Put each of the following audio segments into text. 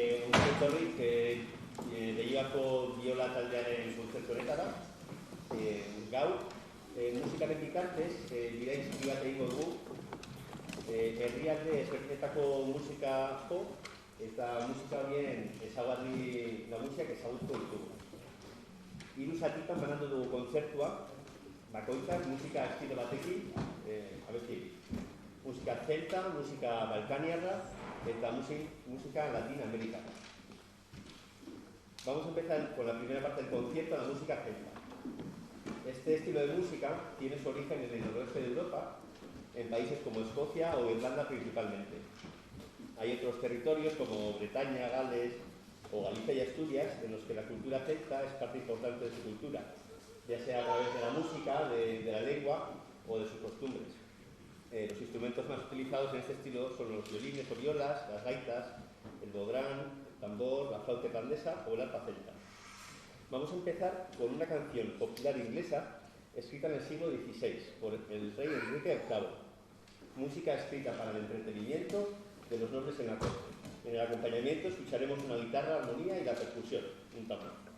Ongi lehiako biola taldearen kontzertu honetara. Gaur, musikaren bitartez, biraizki bat egingo dugu, herrialde ezberdinetako musika jo, eta musika horien ezaugarri nagusiak ezagutuko ditugu. Hiru zatitan banandu dugu kontzertua, bakoitzak musika estilo batekin, abesti. Musika celta, musika balkaniarra eta música latinoamericana. Vamos a empezar con la primera parte del concierto, la música celta. Este estilo de música tiene su origen en el noroeste de Europa, en países como Escocia o Irlanda principalmente. Hay otros territorios como Bretaña, Gales o Galicia y Asturias en los que la cultura celta es parte importante de su cultura, ya sea a través de la música, de la lengua o de sus costumbres. Los instrumentos más utilizados en este estilo son los violines o violas, las gaitas, el bodrán, el tambor, la flauta irlandesa o el arpa celta. Vamos a empezar con una canción popular inglesa escrita en el siglo XVI por el rey Enrique VIII. Música escrita para el entretenimiento de los nobles en la corte. En el acompañamiento escucharemos una guitarra, armonía y la percusión, un tambor.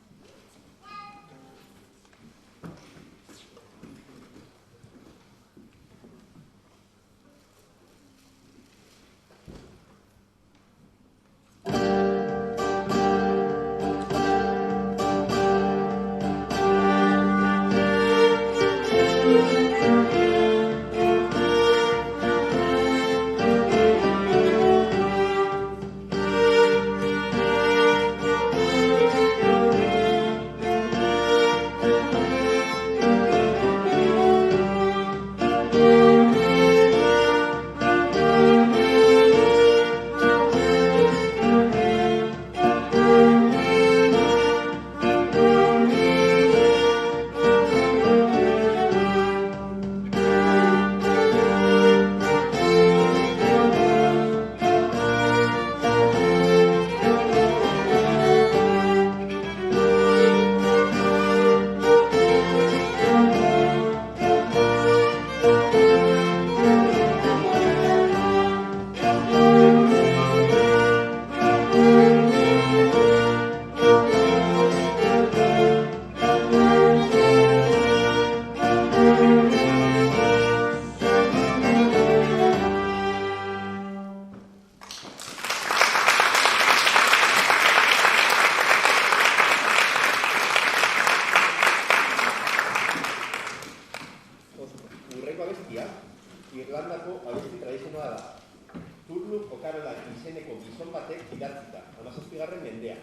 Irlandako abesti tradizionala da. Turluk okarolak izeneko gizon batek idatzita, 17. mendean.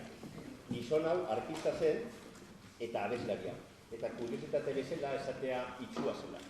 Gizon hau artista zen eta abeslaria. Eta kuriositate bezala esatea itsua zela.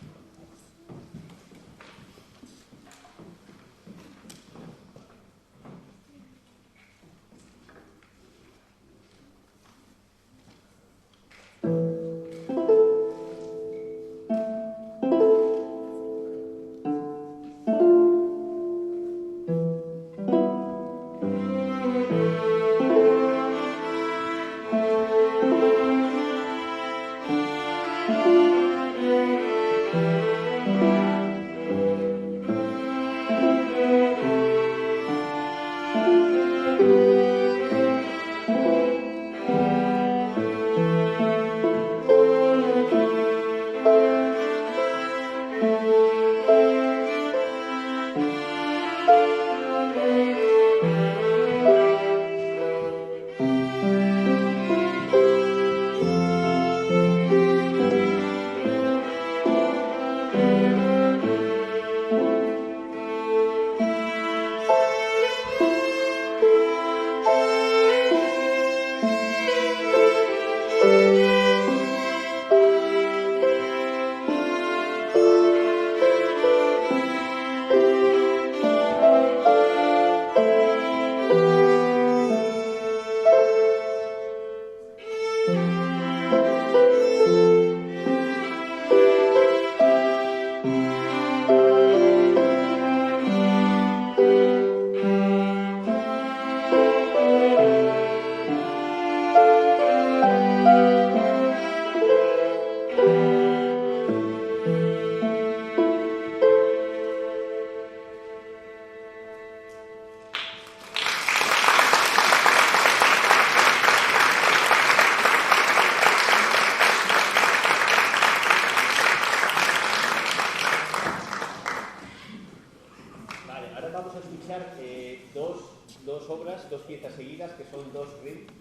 son dos ritmos.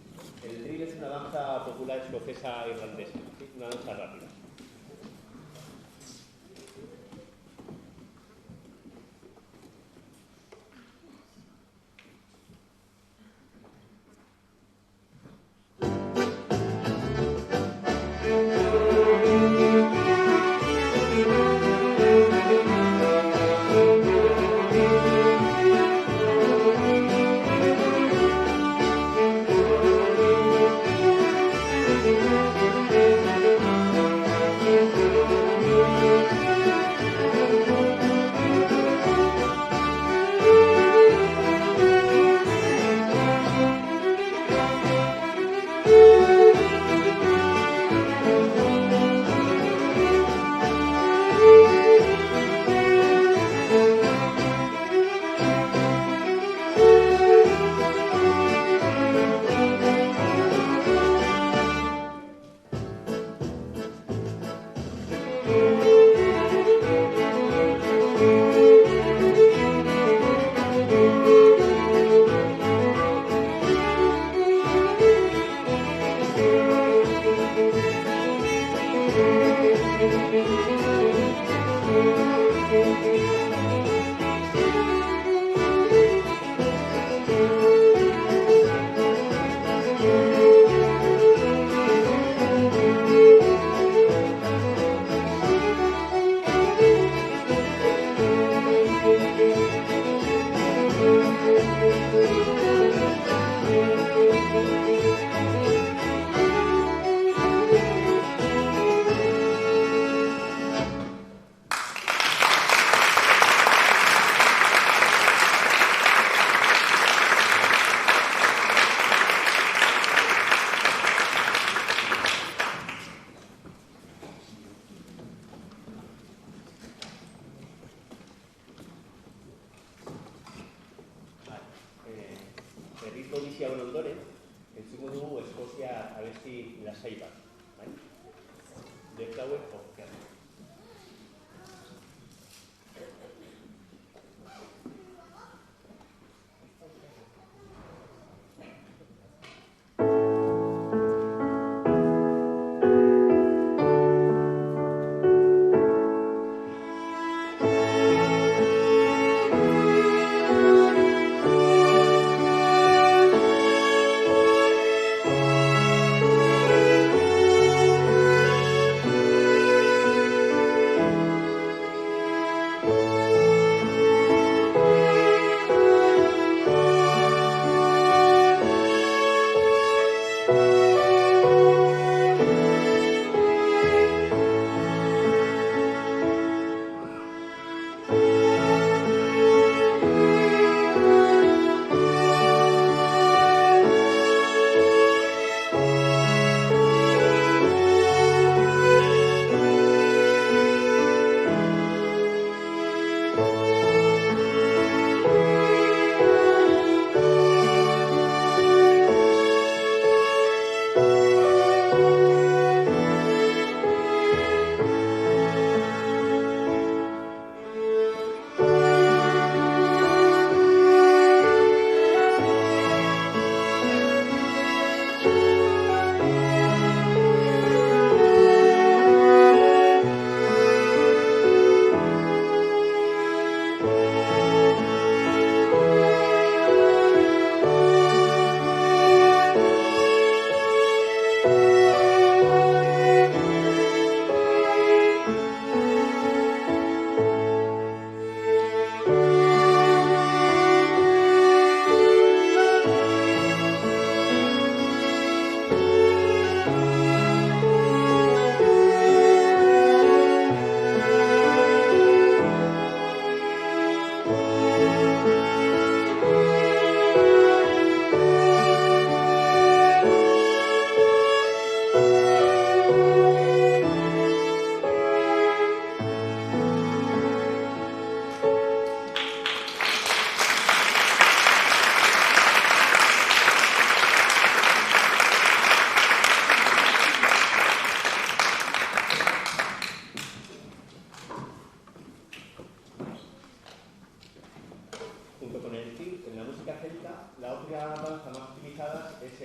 El drill es una danza popular escocesa irlandesa, ¿sí? Una danza rápida.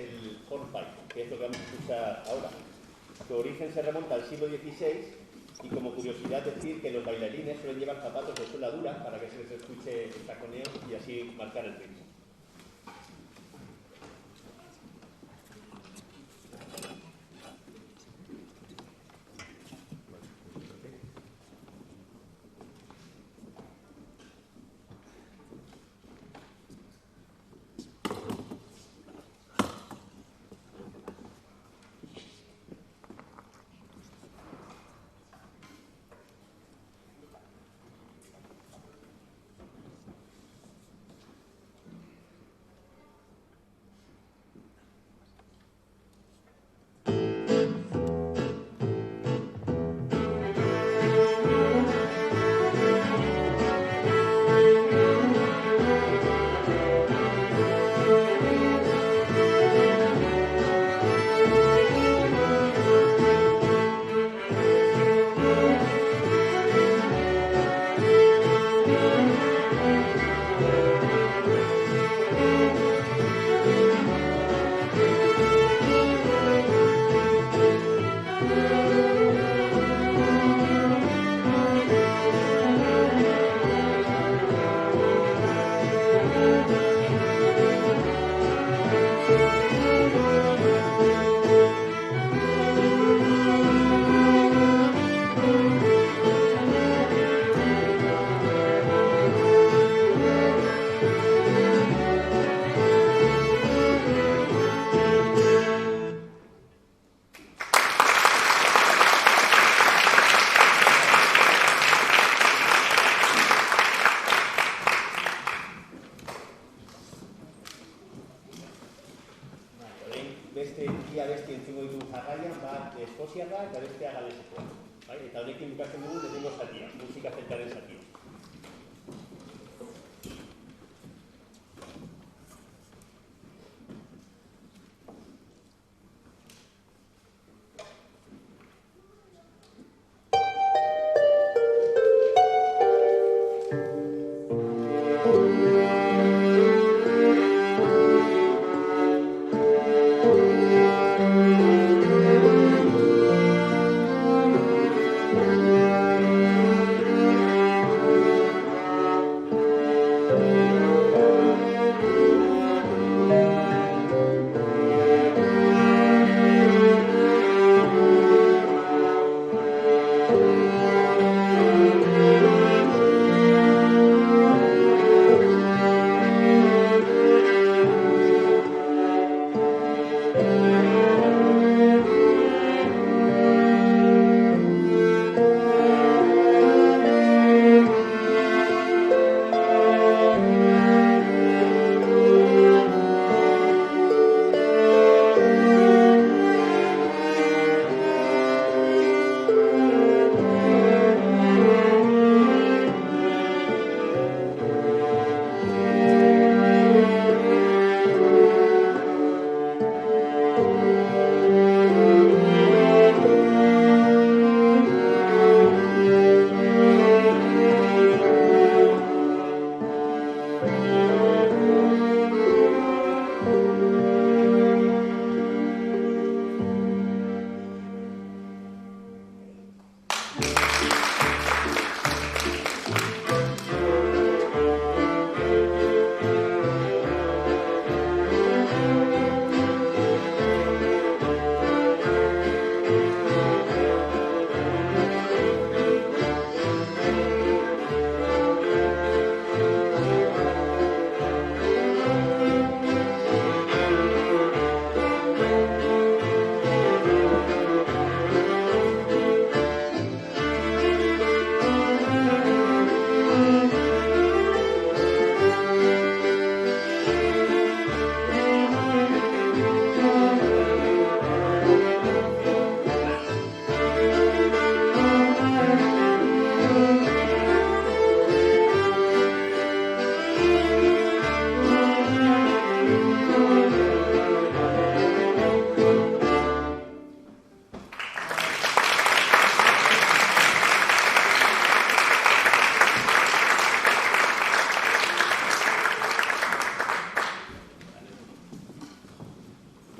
el hornpipe, que es lo que vamos a escuchar ahora. Su origen se remonta al siglo XVI y como curiosidad decir que los bailarines suelen llevar zapatos de suela dura para que se les escuche el taconeo y así marcar el ritmo. Beste entzungo ditu jarraian, bat Eskoziarra eta bestea Galesekoa. Eta honekin bukatzen dugu lehenengo zatia, musika zeltaren zatia.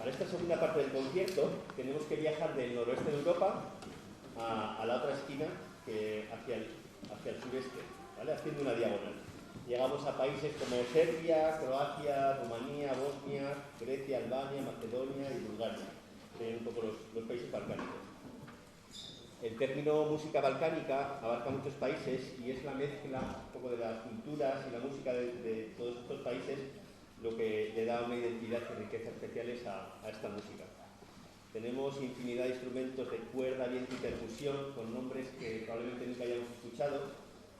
Para esta segunda parte del concierto tenemos que viajar del noroeste de Europa a la otra esquina, hacia el sureste, ¿vale? Haciendo una diagonal. Llegamos a países como Serbia, Croacia, Rumanía, Bosnia, Grecia, Albania, Macedonia y Bulgaria. Serían un poco los países balcánicos. El término música balcánica abarca muchos países y es la mezcla un poco de las culturas y la música de todos estos países lo que le da una identidad y riqueza especiales a esta música. Tenemos infinidad de instrumentos de cuerda, viento y percusión con nombres que probablemente nunca hayamos escuchado,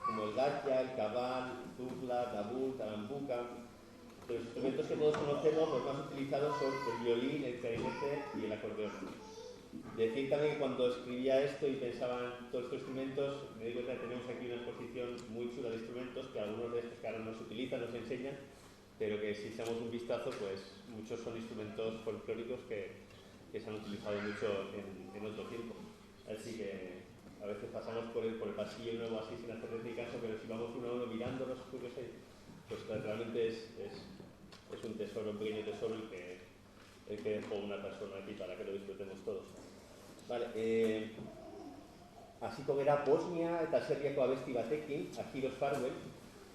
como el gacha, el cabal, el tubla, tabul, tarambuca. Los instrumentos que todos conocemos, los más utilizados son el violín, el clarinete y el acordeón. Decir también que cuando escribía esto y pensaba en todos estos instrumentos, me di cuenta que tenemos aquí una exposición muy chula de instrumentos, que algunos de estos que ahora no se utilizan, no se enseñan, pero que si echamos un vistazo, pues muchos son instrumentos folclóricos que se han utilizado mucho en otro tiempo. Así que a veces pasamos por el pasillo nuevo así sin hacerles ni caso, pero si vamos uno a uno mirándolos, pues realmente es un tesoro, un pequeño tesoro el que dejó una persona aquí para que lo disfrutemos todos. Vale, hasiko gera Bosnia eta Serbiako abesti batekin, Ahiros Farwell,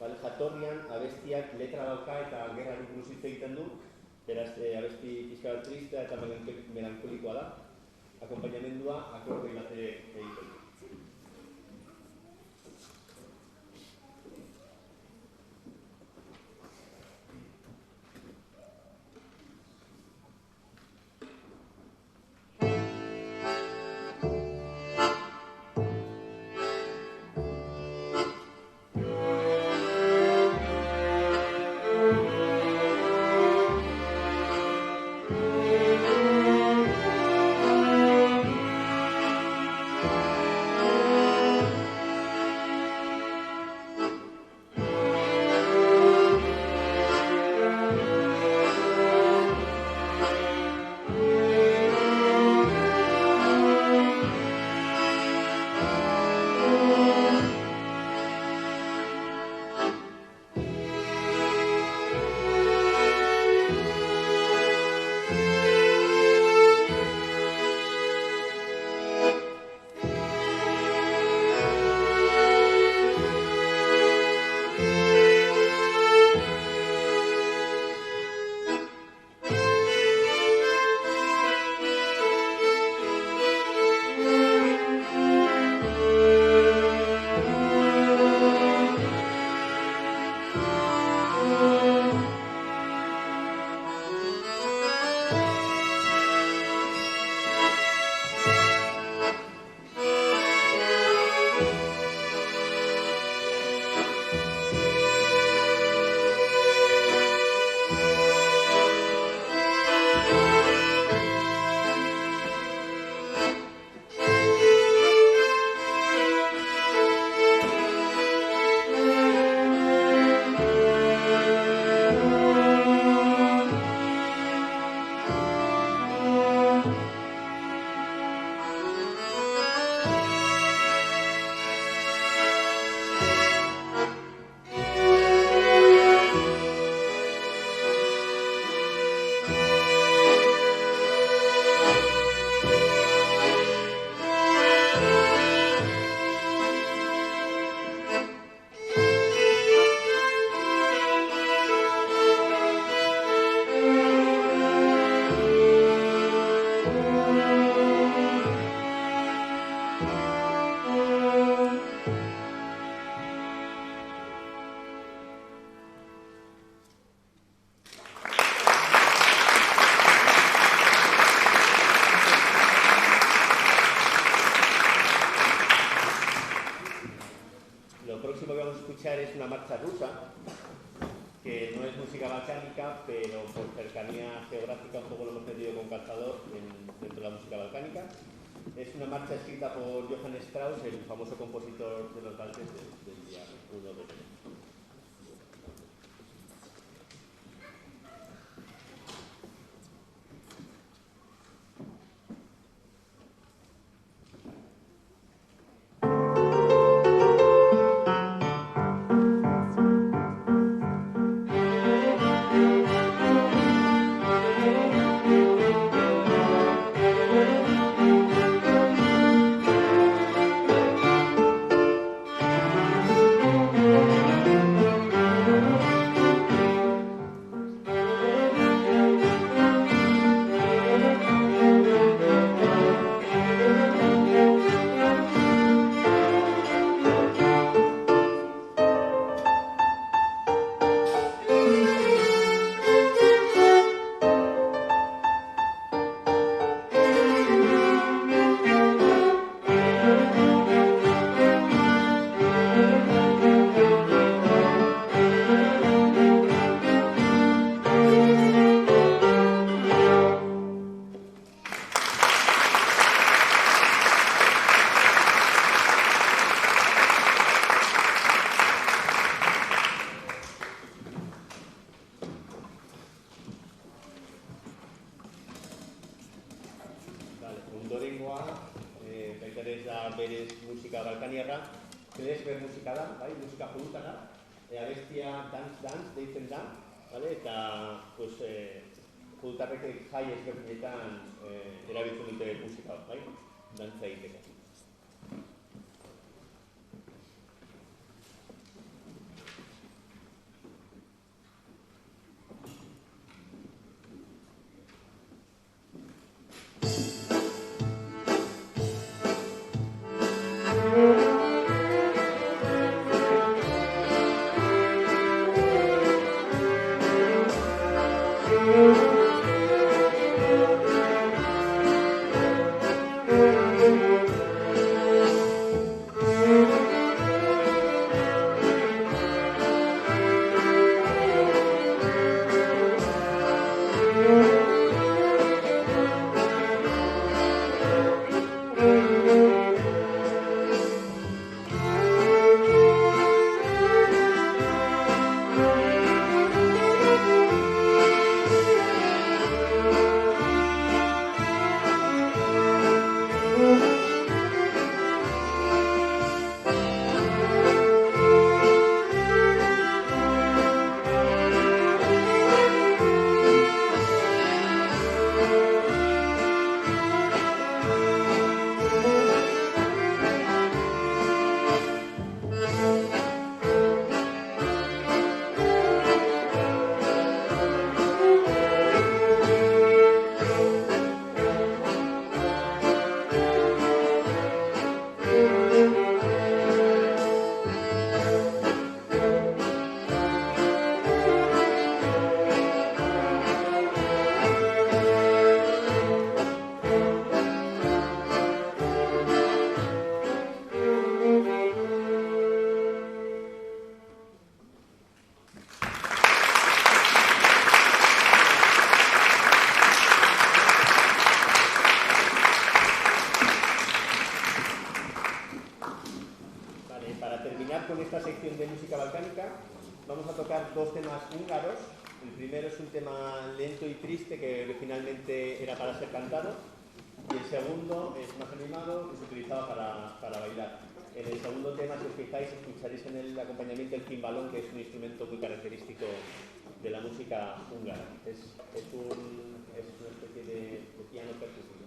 vale, jatorrian abestiak letra dauka eta gerrari buruz hitz egiten du, beraz abesti pixka bat tristea eta melankolikoa da, akompainamendua akordoi batek egiten du. Es una marcha rusa, que no es música balcánica, pero por cercanía geográfica un poco lo hemos metido con calzador dentro de la música balcánica. Es una marcha escrita por Johann Strauss, el famoso compositor de los valses del día 1 de enero. ondorengoa, baita ere da berez musika balkaniarra, berez ber musika da, bai, musika juduta da, abestia dance deitzen da, vale? Eta pues, judutarrek jai ezberdinetan erabiltzen dute musika, bai, dantza egiteko. Con esta sección de música balcánica vamos a tocar dos temas húngaros. El primero es un tema lento y triste que originalmente era para ser cantado y el segundo es más animado y se utilizaba para bailar. En el segundo tema, si os fijáis, escucharéis en el acompañamiento el cimbalón, que es un instrumento muy característico de la música húngara. Es una especie de piano percusivo.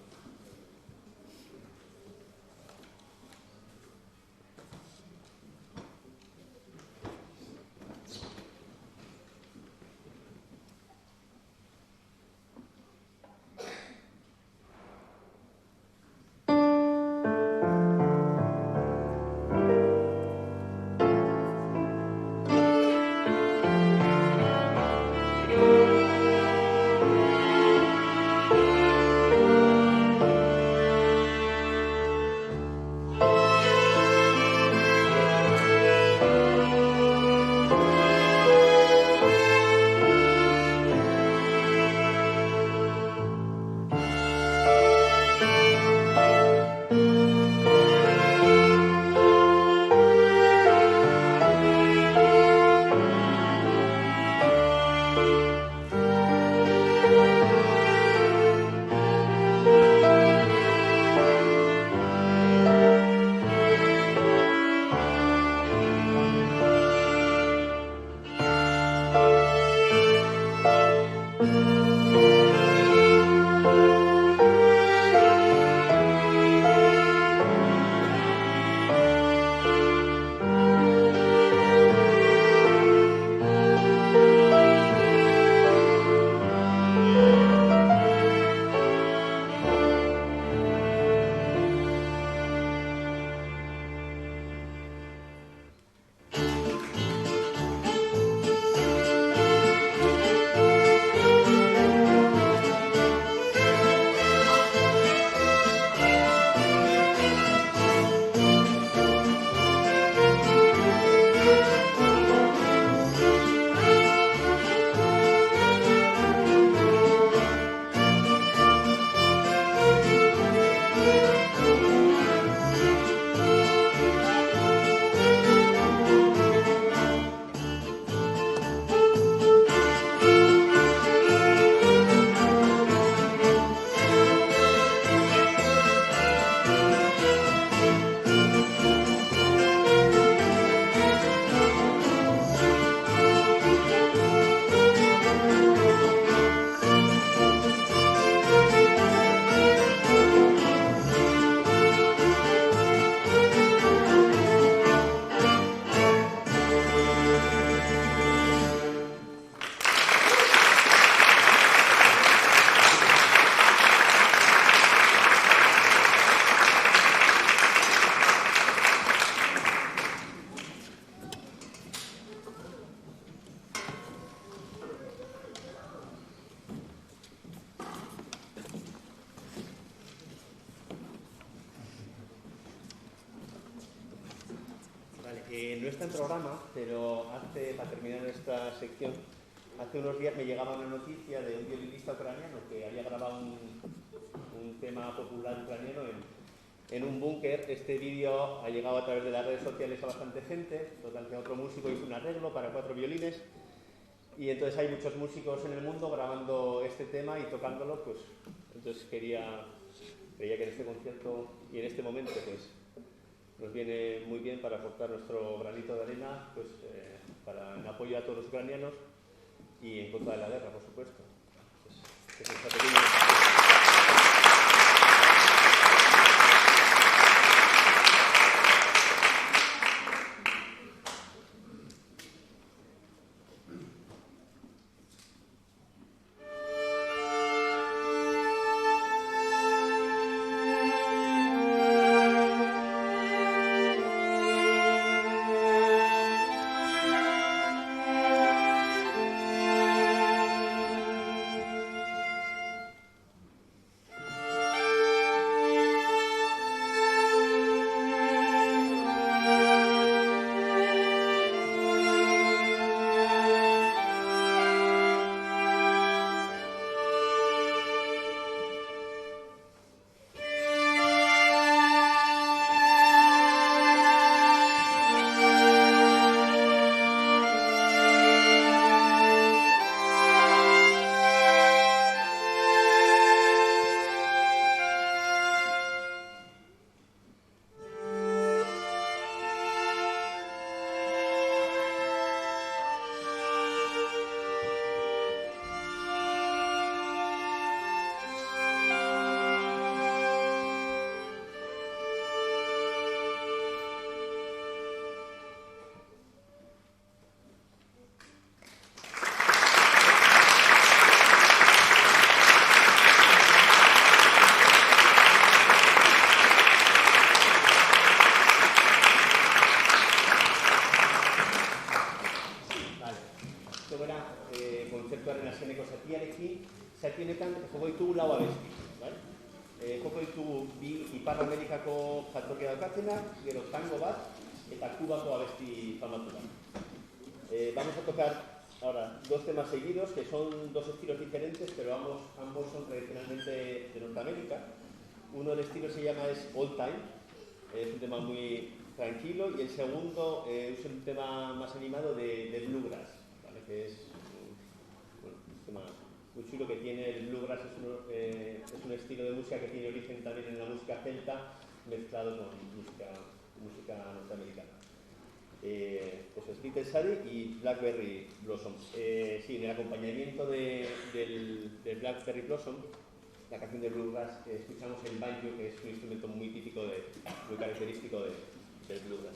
No está en programa, pero para terminar esta sección, hace unos días me llegaba una noticia de un violinista ucraniano que había grabado un tema popular ucraniano en un búnker. Este vídeo ha llegado a través de las redes sociales a bastante gente. Total, que otro músico hizo un arreglo para 4 violines. Y entonces hay muchos músicos en el mundo grabando este tema y tocándolo. Pues entonces creía que en este concierto y en este momento pues nos viene muy bien para aportar nuestro granito de arena, pues para en apoyo a todos los ucranianos y en contra de la guerra, por supuesto. Pues, esta pequeña... Vamos a tocar ahora 2 temas seguidos, que son 2 estilos diferentes, pero ambos son tradicionalmente de Norteamérica. Uno del estilo se llama Old Time, es un tema muy tranquilo, y el segundo es un tema más animado de Bluegrass, ¿vale? Que es un tema muy chulo que tiene. El Bluegrass es un estilo de música que tiene origen también en la música celta, mezclado con música norteamericana. Pues es Little Sadie y Blackberry Blossom. Sí, en el acompañamiento del Blackberry Blossom, la canción de Bluegrass, escuchamos el banjo, que es un instrumento muy típico, muy característico del Bluegrass.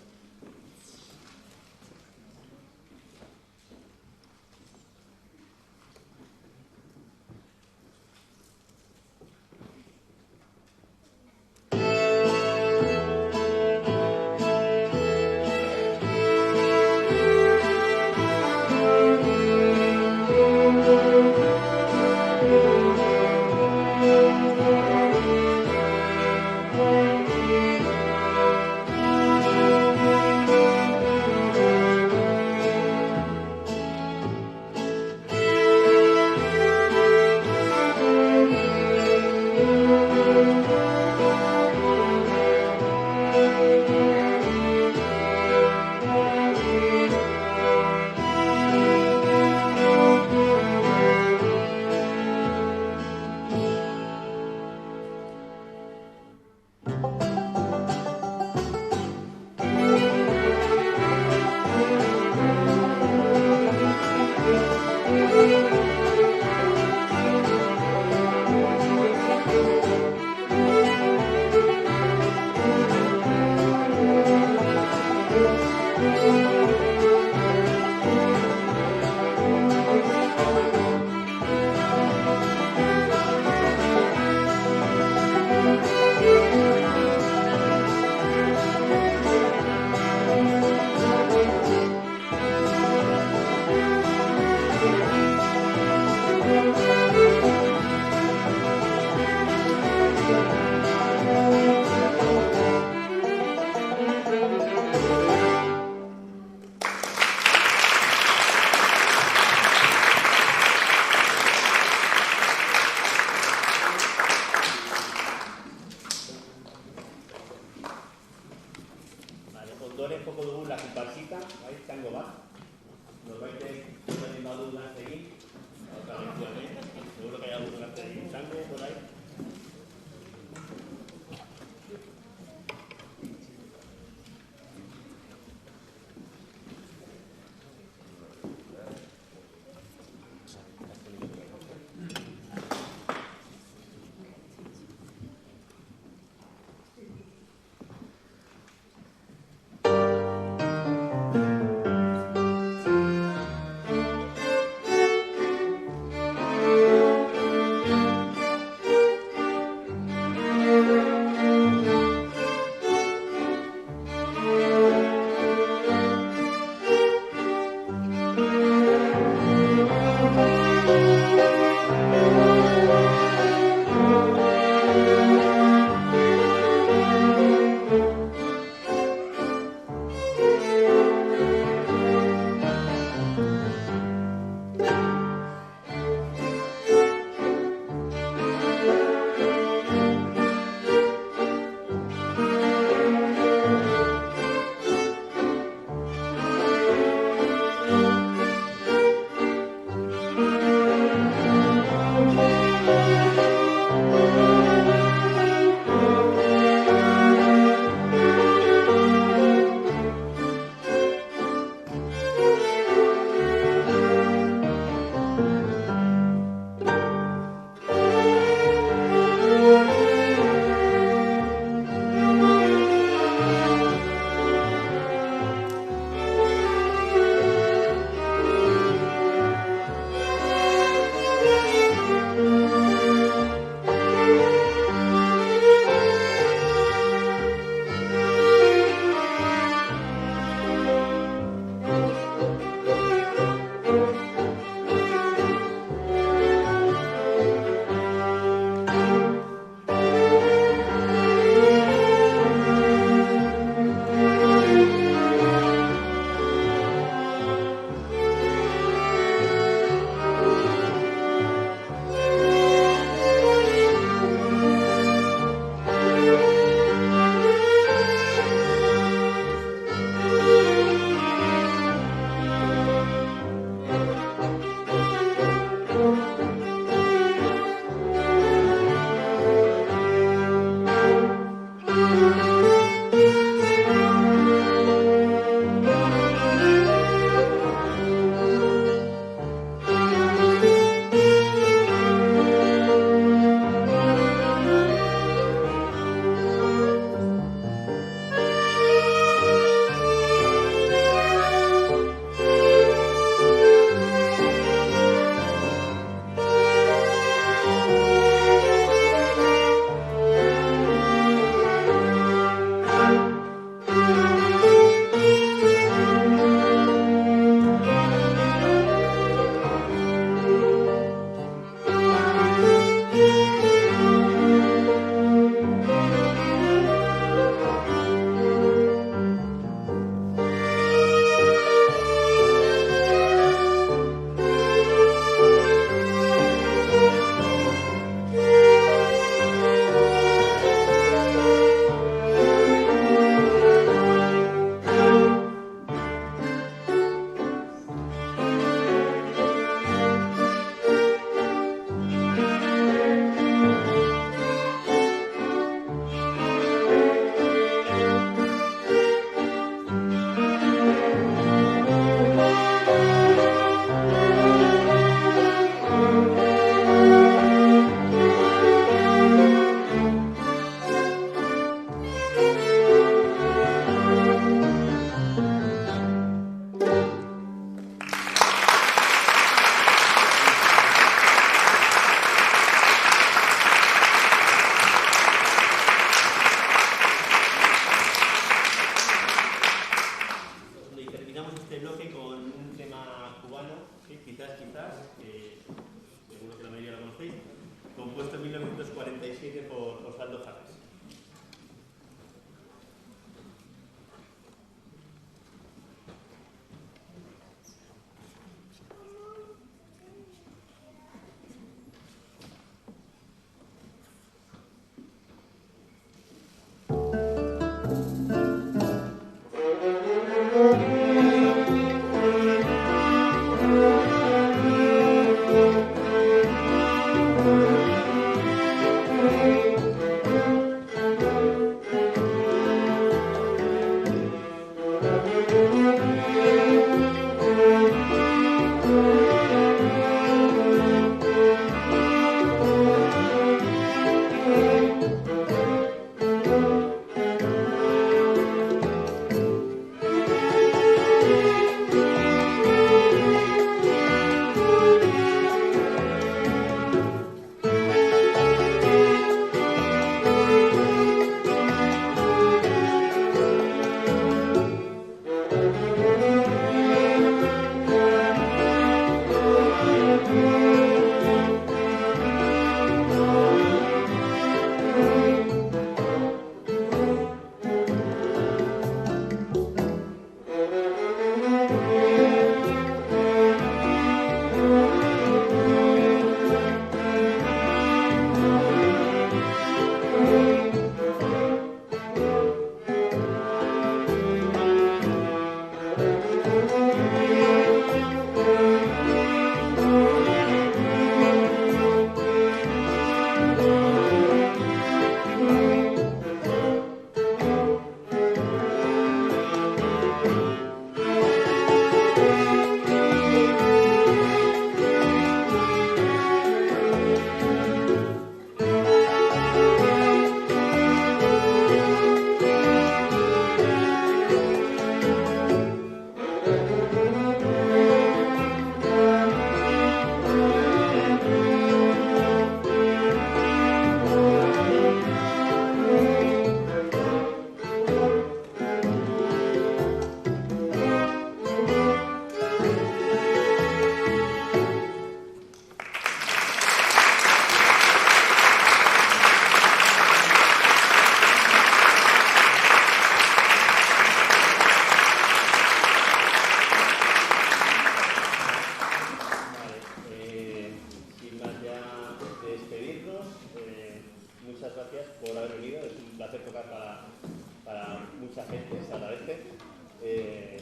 escrito por Osvaldo Fares.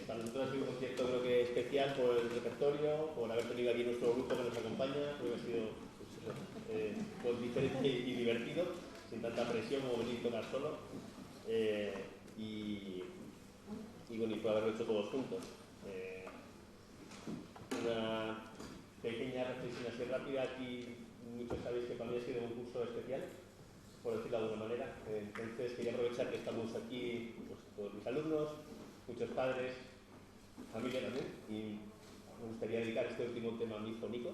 Para nosotros ha sido un concierto creo que especial por el repertorio, por haber tenido aquí nuestro grupo que nos acompaña. Creo que ha sido pues, diferente y divertido, sin tanta presión como venir a tocar solo. Y bueno, y por haberlo hecho todos juntos. Una pequeña reflexión así rápida. Aquí muchos sabéis que para mí ha sido un curso especial, por decirlo de alguna manera. Entonces quería aprovechar que estamos aquí pues, todos mis alumnos, muchos padres, familia también, y me gustaría dedicar este último tema a mi hijo Nico,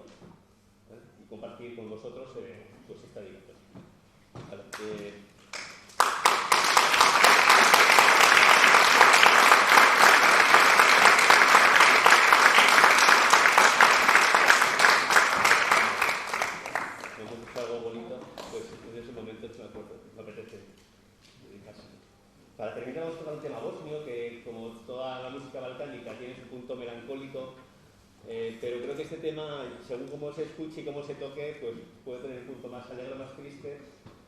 y compartir con vosotros pues esta dedicación. Vale, algo bonito, pues en ese momento me acuerdo, me apetece dedicarse. Para terminar vamos a tocar un tema bosnio que, como toda la música balcánica, tiene su punto melancólico, pero creo que este tema, según cómo se escuche y cómo se toque, pues puede tener un punto más alegre o más triste.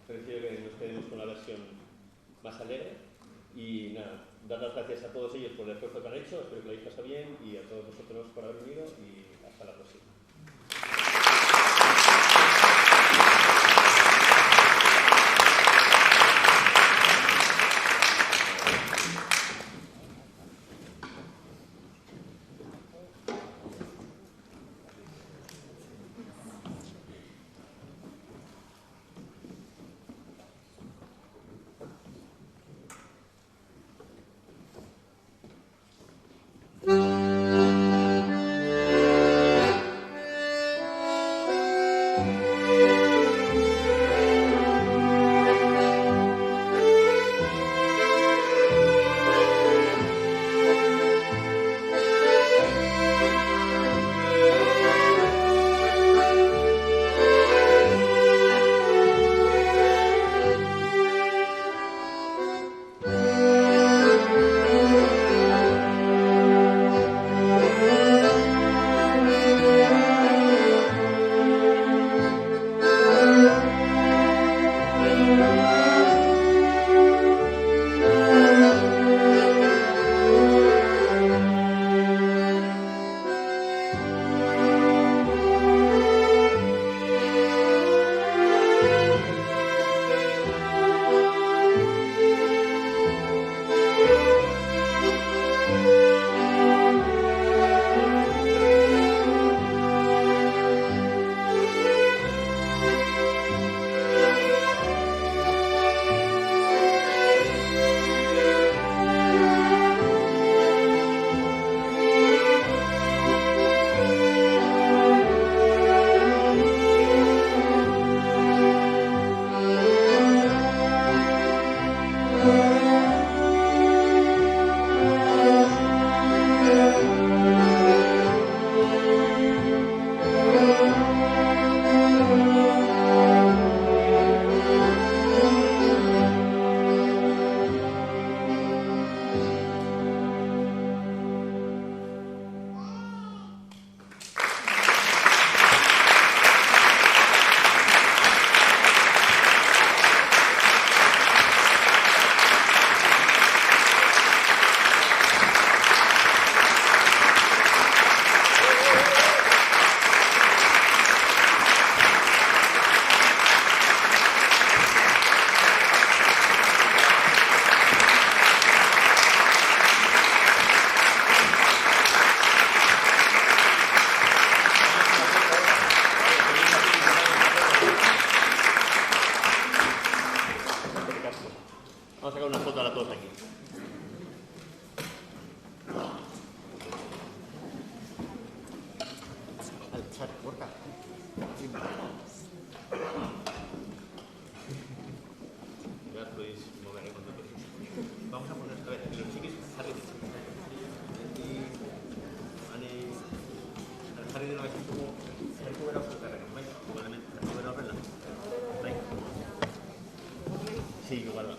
Prefiero que nos quedemos con la versión más alegre. Y nada, dar las gracias a todos ellos por el esfuerzo que han hecho, espero que lo hayáis pasado bien, y a todos vosotros por haber venido, y hasta la próxima. Vamos a sacar una foto ahora todos aquí. Al chat, Borja. Ya os podéis mover cuando queréis. Vamos a poner, a ver, los chiquis, Harry. Harry de una vez como recupera su carrera, ¿veis? Igualmente, recupera la. ¿Veis? Sí, igual.